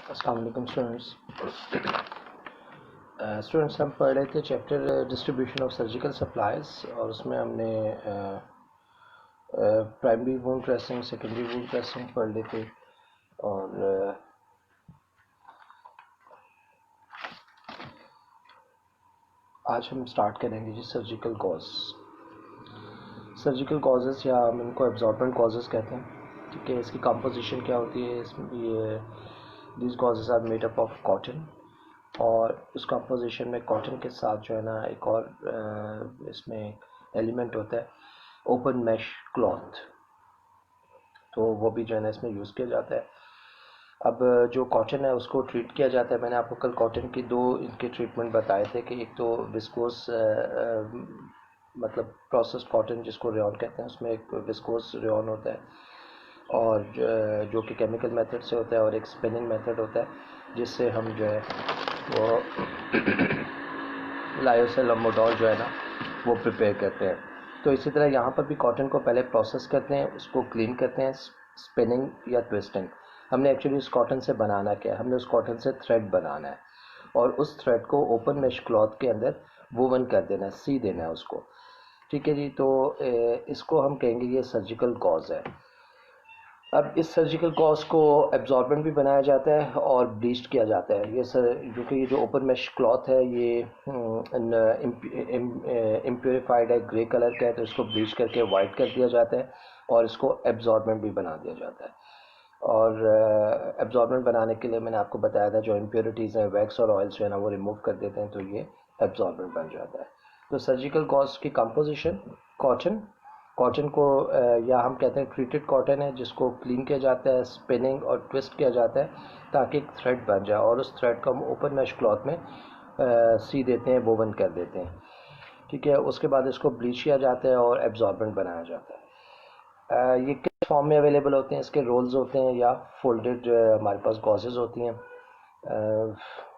अस्सलाम वालेकुम स्टूडेंट्स हम पढ़ रहे थे chapter distribution of surgical supplies और उसमें हमने primary wound dressing secondary wound dressing पढ़ ली थी और आज हम स्टार्ट करेंगे जी सर्जिकल कॉजेज़ या हम इनको एब्जॉर्बेंट कॉजेज़ कहते हैं। ठीक है, इसकी कंपोजिशन क्या होती है? इसमें ये these gauzes are made up of cotton और उस कंपोजिशन में कॉटन के साथ जो है ना एक और इसमें एलिमेंट होता है ओपन मैश क्लॉथ, तो वो भी जो है ना इसमें यूज़ किया जाता है। अब जो कॉटन है उसको ट्रीट किया जाता है। मैंने आपको कल कॉटन की दो इनके ट्रीटमेंट बताए थे कि एक तो विस्कोस मतलब प्रोसेस कॉटन जिसको रेयॉन कहते हैं, उसमें एक विस्कोस रेयॉन होता है और जो कि केमिकल मेथड से होता है और एक स्पिनिंग मेथड होता है जिससे हम जो है वो लायोसेल और मोडॉल जो है ना वो प्रिपेयर करते हैं। तो इसी तरह यहाँ पर भी कॉटन को पहले प्रोसेस करते हैं, उसको क्लीन करते हैं, स्पिनिंग या ट्विस्टिंग। हमने एक्चुअली उस कॉटन से बनाना क्या है, हमने उस कॉटन से थ्रेड बनाना है और उस थ्रेड को ओपन मैश क्लॉथ के अंदर वूवन कर देना है, सी देना है उसको। ठीक है जी, तो इसको हम कहेंगे ये सर्जिकल गॉज है। अब इस सर्जिकल गॉज को एब्जॉर्बेंट भी बनाया जाता है और ब्लीच्ड किया जाता है। ये सर क्योंकि ये जो ओपन मैश क्लॉथ है ये इम्प्योरीफाइड है, ग्रे कलर का है, तो इसको ब्लीच करके वाइट कर दिया जाता है और इसको एब्जॉर्बेंट भी बना दिया जाता है। और एब्जॉर्बेंट बनाने के लिए मैंने आपको बताया था जो इम्प्योरिटीज़ हैं वैक्स और ऑयल जो है ना वो रिमूव कर देते हैं, तो ये एब्जॉर्बेंट बन जाता है। तो सर्जिकल गॉज की कंपोजिशन कॉटन को या हम कहते हैं ट्रीटेड कॉटन है जिसको क्लीन किया जाता है, स्पिनिंग और ट्विस्ट किया जाता है ताकि एक थ्रेड बन जाए और उस थ्रेड को हम ओपन मैश क्लॉथ में सी देते हैं, वोवन कर देते हैं। ठीक है, उसके बाद इसको ब्लीच किया जाता है और एब्जॉर्बेंट बनाया जाता है। ये किस फॉर्म में अवेलेबल होते हैं? इसके रोल्स होते हैं या फोल्डेड हमारे पास गॉजेज़ होती हैं।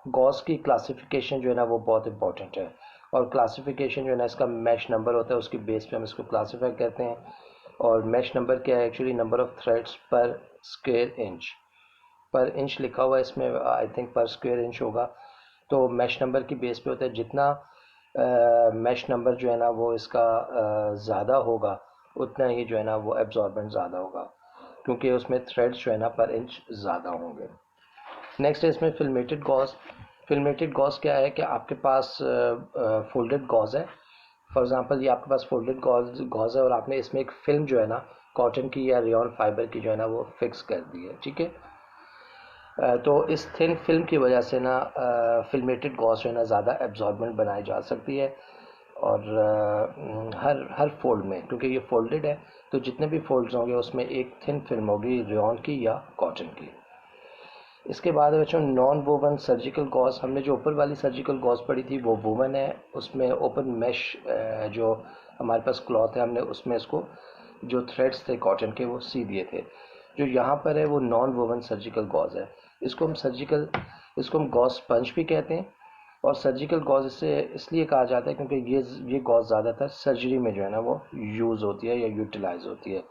गॉज की क्लासिफिकेशन जो है ना वो बहुत इंपॉर्टेंट है और क्लासिफिकेशन जो है ना इसका मैश नंबर होता है, उसकी बेस पे हम इसको क्लासीफाई करते हैं। और मैश नंबर क्या है? एक्चुअली नंबर ऑफ थ्रेड्स पर स्क्वायर इंच, पर इंच लिखा हुआ है इसमें, आई थिंक पर स्क्वायर इंच होगा। तो मैश नंबर की बेस पे होता है, जितना मैश नंबर जो है ना वो इसका ज़्यादा होगा उतना ही जो है ना वो एब्जॉर्बेंट ज़्यादा होगा क्योंकि उसमें थ्रेड्स जो है ना पर इंच ज़्यादा होंगे। नेक्स्ट है इसमें फिल्मेटेड गॉज। फिल्मेटेड गॉज क्या है कि आपके पास फोल्डेड गॉज है। फॉर एग्जांपल ये आपके पास फोल्डेड गॉज है और आपने इसमें एक फिल्म जो है ना कॉटन की या रेयॉन फाइबर की जो है ना वो फिक्स कर दी है। ठीक है, तो इस थिन फिल्म की वजह से ना फिल्मेटेड गॉज जो है ना ज़्यादा एब्जॉर्बेंट बनाई जा सकती है और हर फोल्ड में, क्योंकि ये फोल्डेड है तो जितने भी फोल्ड्स होंगे उसमें एक थिन फिल्म होगी रेयॉन की या कॉटन की। इसके बाद बच्चों नॉन वोवन सर्जिकल गॉज, हमने जो ऊपर वाली सर्जिकल गॉज पढ़ी थी वो वोवन है, उसमें ओपन मैश जो हमारे पास क्लॉथ है हमने उसमें इसको जो थ्रेड्स थे कॉटन के वो सी दिए थे। जो यहाँ पर है वो नॉन वोवन सर्जिकल गॉज है। इसको हम गॉज स्पंज भी कहते हैं और सर्जिकल गॉज इसलिए कहा जाता है क्योंकि ये गॉज ज़्यादातर सर्जरी में जो है ना वो यूज़ होती है या यूटिलाइज होती है।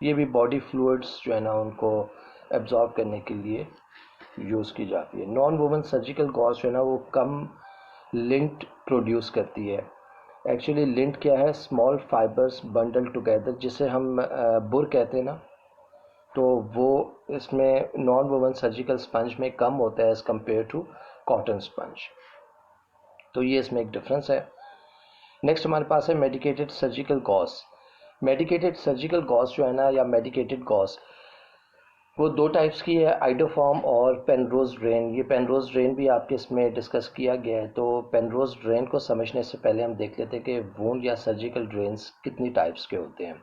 ये भी बॉडी फ्लूइड्स जो है ना उनको एब्जॉर्ब करने के लिए यूज़ की जाती है। नॉन वोवन सर्जिकल गॉज जो है ना वो कम लिंट प्रोड्यूस करती है। एक्चुअली लिंट क्या है? स्मॉल फाइबर्स बंडल टुगेदर, जिसे हम बुर कहते हैं ना, तो वो इसमें नॉन वोवन सर्जिकल स्पंज में कम होता है as compare to cotton sponge. तो ये इसमें एक डिफरेंस है। नेक्स्ट हमारे पास है medicated surgical gauze. Medicated surgical gauze जो है ना या मेडिकेटेड गॉज वो दो टाइप्स की है, आइडोफॉर्म और पेनरोज ड्रेन। ये पेनरोज ड्रेन भी आपके इसमें डिस्कस किया गया है। तो पेनरोज ड्रेन को समझने से पहले हम देख लेते हैं कि वूंड या सर्जिकल ड्रेन्स कितनी टाइप्स के होते हैं।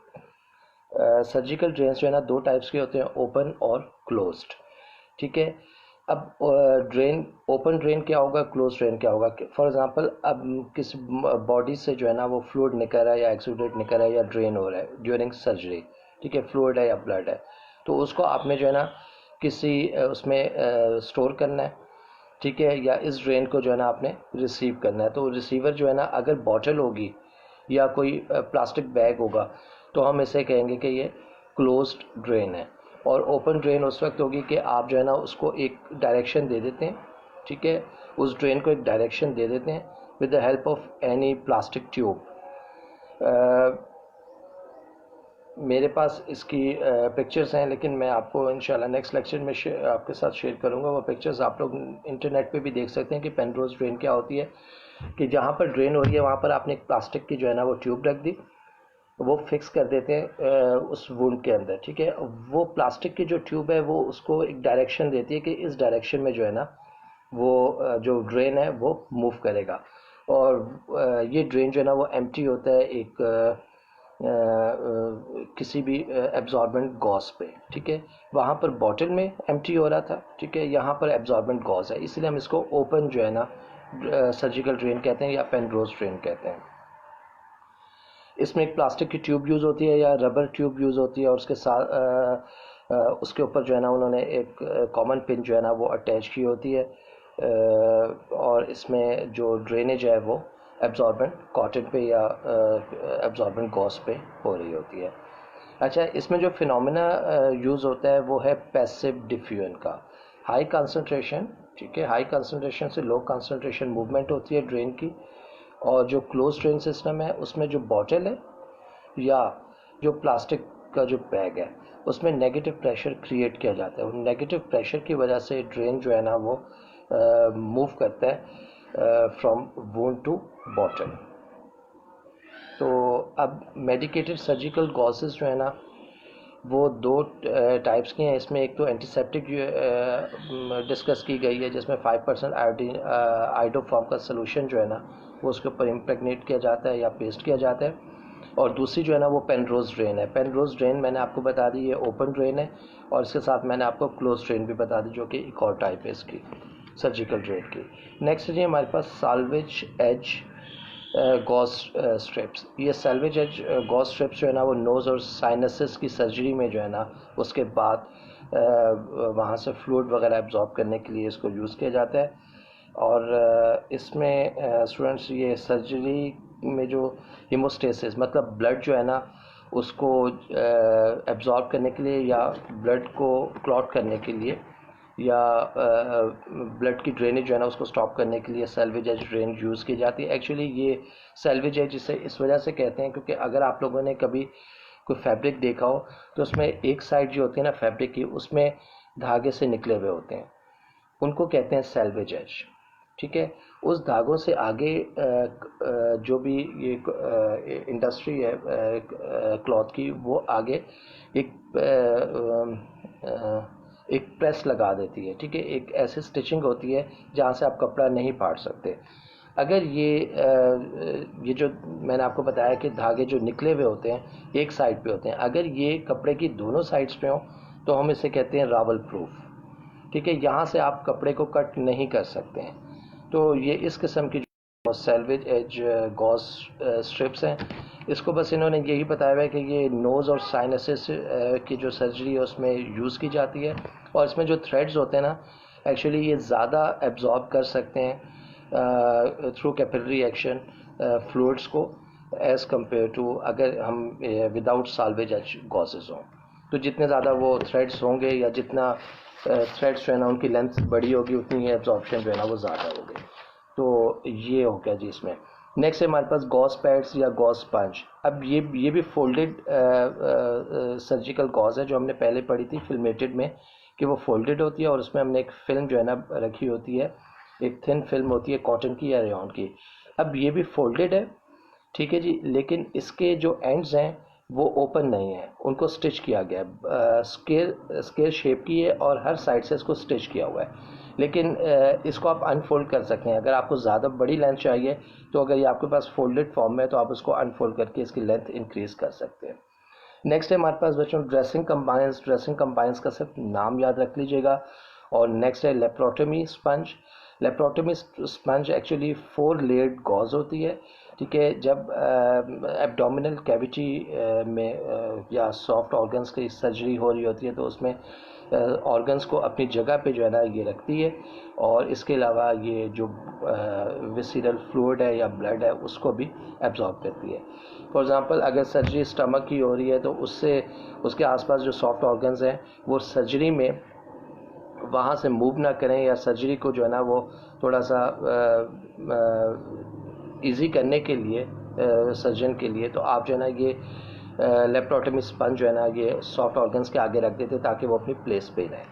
सर्जिकल ड्रेन्स जो है ना दो टाइप्स के होते हैं, ओपन और क्लोज्ड। ठीक है, अब ड्रेन ओपन ड्रेन क्या होगा, क्लोज ड्रेन क्या होगा? फॉर एग्जांपल अब किसी बॉडी से जो है ना वो फ्लूइड निकल रहा है या एक्सुडेट निकल रहा है या ड्रेन हो रहा है ड्यूरिंग सर्जरी। ठीक है, फ्लूइड है या ब्लड है, तो उसको आपने जो है ना किसी उसमें स्टोर करना है। ठीक है, या इस ड्रेन को जो है ना आपने रिसीव करना है। तो रिसीवर जो है ना अगर बॉटल होगी या कोई प्लास्टिक बैग होगा तो हम इसे कहेंगे कि ये क्लोज्ड ड्रेन है। और ओपन ड्रेन उस वक्त होगी कि आप जो है ना उसको एक डायरेक्शन दे देते हैं, ठीक है, उस ड्रेन को एक डायरेक्शन दे देते हैं with the help of any plastic tube. मेरे पास इसकी पिक्चर्स हैं, लेकिन मैं आपको इंशाल्लाह नेक्स्ट लेक्चर में आपके साथ शेयर करूंगा। वो पिक्चर्स आप लोग इंटरनेट पे भी देख सकते हैं कि पेनरोज ड्रेन क्या होती है, कि जहाँ पर ड्रेन हो रही है वहाँ पर आपने एक प्लास्टिक की जो है ना वो ट्यूब रख दी, वो फिक्स कर देते हैं उस वुंड के अंदर, ठीक है। वो प्लास्टिक की जो ट्यूब है वो उसको एक डायरेक्शन देती है कि इस डायरेक्शन में जो है ना वो जो ड्रेन है वो मूव करेगा। और ये ड्रेन जो है ना वो एम्प्टी होता है एक किसी भी एब्जॉर्बेंट गॉज पे, ठीक है। वहाँ पर बॉटल में एम्प्टी हो रहा था, ठीक है, यहाँ पर एब्जॉर्बेंट गॉज है, इसलिए हम इसको ओपन जो है ना सर्जिकल ड्रेन कहते हैं या पेनरोज ड्रेन कहते हैं। इसमें एक प्लास्टिक की ट्यूब यूज़ होती है या रबर ट्यूब यूज़ होती है, और उसके साथ उसके ऊपर जो है ना उन्होंने एक कॉमन पिन जो है ना वो अटैच की होती है, और इसमें जो ड्रेनेज है वो एब्जॉर्बेंट कॉटन पे या एब्जॉर्बेंट गॉज पे हो रही होती है। अच्छा, इसमें जो फिनोमेना यूज़ होता है वो है पैसिव डिफ्यूजन का। हाई कंसंट्रेशन, ठीक है, हाई कंसंट्रेशन से लो कंसंट्रेशन मूवमेंट होती है ड्रेन की, और जो क्लोज ड्रेन सिस्टम है उसमें जो बॉटल है या जो प्लास्टिक का जो बैग है उसमें नेगेटिव प्रेशर क्रिएट किया जाता है। नेगेटिव प्रेशर की वजह से ड्रेन जो है ना वो मूव करता है फ्रॉम वुंड टू बॉटल। तो अब मेडिकेटेड सर्जिकल गॉसेस जो है ना वो दो टाइप्स की हैं। इसमें एक तो एंटीसेप्टिक डिस्कस की गई है जिसमें 5% आयोडोफॉर्म का सोल्यूशन जो है ना वो उसके ऊपर इम्प्रेगनेट किया जाता है या पेस्ट किया जाता है, और दूसरी जो है ना वो पेनरोज ड्रेन है। पेनरोज ड्रेन मैंने आपको बता दी ये ओपन ड्रेन है, और इसके साथ मैंने आपको क्लोज ड्रेन भी बता दी जो कि एक और टाइप है इसकी सर्जिकल ड्रेन की। नेक्स्ट है हमारे पास साल्वेज एज गॉज स्ट्रिप्स। ये सैल्वेज एज गॉज स्ट्रिप्स जो है ना वो नोज़ और साइनसेस की सर्जरी में जो है ना उसके बाद वहाँ से फ्लूइड वगैरह एब्जॉर्ब करने के लिए इसको यूज़ किया जाता है। और इसमें स्टूडेंट्स ये सर्जरी में जो हीमोस्टेसिस मतलब ब्लड जो है ना उसको एब्जॉर्ब करने के लिए या ब्लड को क्लॉट करने के लिए या ब्लड की ड्रेनेज जो है ना उसको स्टॉप करने के लिए सैल्वेज एज ड्रेन यूज़ की जाती है। एक्चुअली ये सैल्वेज एज इसे इस वजह से कहते हैं क्योंकि अगर आप लोगों ने कभी कोई फैब्रिक देखा हो तो उसमें एक साइड जो होती है ना फैब्रिक की उसमें धागे से निकले हुए होते हैं, उनको कहते हैं सैल्वेज एज, ठीक है। उस धागों से आगे जो भी ये इंडस्ट्री है क्लॉथ की वो आगे एक प्रेस लगा देती है, ठीक है। एक ऐसी स्टिचिंग होती है जहाँ से आप कपड़ा नहीं फाड़ सकते। अगर ये जो मैंने आपको बताया कि धागे जो निकले हुए होते हैं एक साइड पे होते हैं, अगर ये कपड़े की दोनों साइड्स पे हो तो हम इसे कहते हैं रावल प्रूफ, ठीक है। यहाँ से आप कपड़े को कट नहीं कर सकते हैं। तो ये इस किस्म की जो सैल्वेज एज गॉज स्ट्रिप्स हैं, इसको बस इन्होंने यही बताया हुआ है कि ये नोज़ और साइनसेस की जो सर्जरी है उसमें यूज़ की जाती है, और इसमें जो थ्रेड्स होते हैं ना एक्चुअली ये ज़्यादा एब्जॉर्ब कर सकते हैं थ्रू कैपिलरी एक्शन फ्लूइड्स को एज़ कम्पेयर टू अगर हम विदाउट सैल्वेज एज गॉसेस हों। तो जितने ज़्यादा वो थ्रेड्स होंगे या जितना थ्रेड्स जो है ना उनकी लेंथ बड़ी होगी उतनी एब्जॉर्प्शन जो है ना वो ज़्यादा होगी। तो ये हो गया जी इसमें। नेक्स्ट है हमारे पास गॉज पैड्स या गॉज स्पंज। अब ये भी फोल्डेड सर्जिकल गॉज है जो हमने पहले पढ़ी थी फिल्मेटेड में कि वो फोल्डेड होती है और उसमें हमने एक फिल्म जो है ना रखी होती है, एक थिन फिल्म होती है कॉटन की या रेयॉन की। अब ये भी फोल्डेड है, ठीक है जी, लेकिन इसके जो एंड्स हैं वो ओपन नहीं है, उनको स्टिच किया गया है, स्केल शेप की है और हर साइड से इसको स्टिच किया हुआ है। लेकिन इसको आप अनफोल्ड कर सकते हैं। अगर आपको ज़्यादा बड़ी लेंथ चाहिए तो अगर ये आपके पास फोल्डेड फॉर्म में है तो आप उसको अनफोल्ड करके इसकी लेंथ इंक्रीज़ कर सकते हैं। नेक्स्ट है हमारे पास बच्चों ड्रेसिंग कंबाइंस। ड्रेसिंग कंबाइंस का सिर्फ नाम याद रख लीजिएगा। और नेक्स्ट है laparotomy sponge. Laparotomy sponge actually 4 layered gauze होती है, ठीक है। जब एब्डोमिनल कैविटी में या सॉफ्ट ऑर्गन्स की सर्जरी हो रही होती है तो उसमें ऑर्गन्स को अपनी जगह पे जो है ना ये रखती है, और इसके अलावा ये जो विसिरल फ्लूइड है या ब्लड है उसको भी एब्जॉर्ब करती है। फॉर एग्ज़ाम्पल अगर सर्जरी स्टमक की हो रही है तो उससे उसके आसपास जो सॉफ्ट ऑर्गन्स हैं वो सर्जरी में वहाँ से मूव ना करें, या सर्जरी को जो है ना वो थोड़ा सा इजी करने के लिए सर्जन के लिए, तो आप जो है ना ये लेप्रोटमी स्पंज जो है ना ये सॉफ्ट ऑर्गन्स के आगे रख देते ताकि वो अपनी प्लेस पे रहें।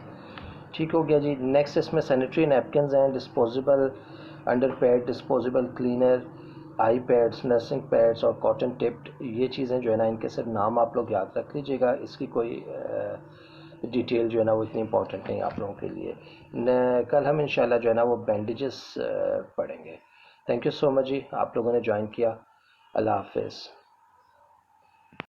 ठीक हो गया जी। नेक्स्ट इसमें सैनिटरी नैपकिन्स हैं, disposable under pad, disposable cleaner, eye pads, nursing pads और कॉटन टिप्ड, ये चीज़ें जो है ना इनके सिर्फ नाम आप लोग याद रख लीजिएगा, इसकी कोई डिटेल जो है ना वो इतनी इंपॉर्टेंट नहीं आप लोगों के लिए। कल हम इंशाल्लाह जो है ना वो बैंडेजेस पढ़ेंगे। थैंक यू सो मच जी, आप लोगों ने ज्वाइन किया। अल्लाह हाफिज़।